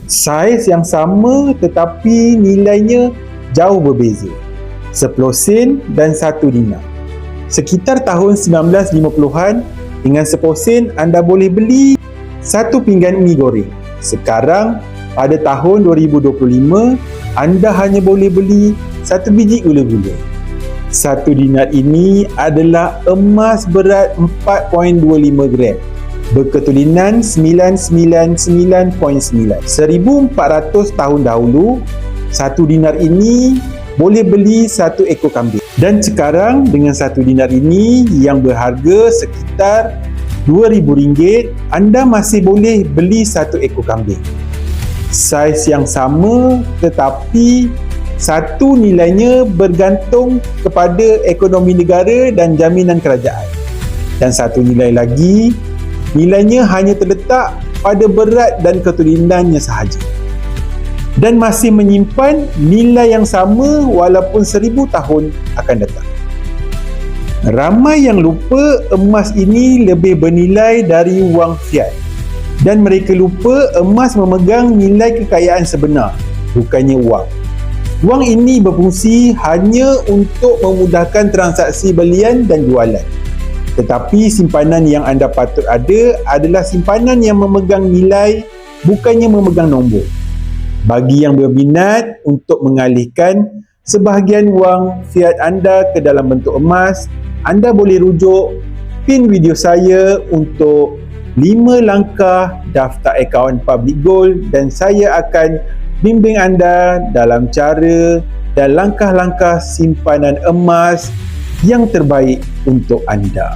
Saiz yang sama tetapi nilainya jauh berbeza. 10 sen dan 1 dinar. Sekitar tahun 1950-an, dengan 10 sen anda boleh beli satu pinggan mi goreng. Sekarang, pada tahun 2025, anda hanya boleh beli satu biji gula-gula. 1 dinar ini adalah emas berat 4.25 gram. Berketulinan 999.9. 1400 tahun dahulu, 1 dinar ini boleh beli 1 ekor kambing. Dan sekarang dengan 1 dinar ini yang berharga sekitar RM2,000, anda masih boleh beli 1 ekor kambing. Saiz yang sama tetapi satu nilainya bergantung kepada ekonomi negara dan jaminan kerajaan. Dan satu nilai lagi, nilainya hanya terletak pada berat dan ketulinannya sahaja. Dan masih menyimpan nilai yang sama walaupun 1000 tahun akan datang. Ramai yang lupa emas ini lebih bernilai dari wang fiat. Dan mereka lupa emas memegang nilai kekayaan sebenar, bukannya wang. Wang ini berfungsi hanya untuk memudahkan transaksi belian dan jualan. Tetapi simpanan yang anda patut ada adalah simpanan yang memegang nilai, bukannya memegang nombor. Bagi yang berminat untuk mengalihkan sebahagian wang fiat anda ke dalam bentuk emas, anda boleh rujuk pin video saya untuk 5 langkah daftar akaun Public Gold dan saya akan bimbing anda dalam cara dan langkah-langkah simpanan emas yang terbaik untuk anda.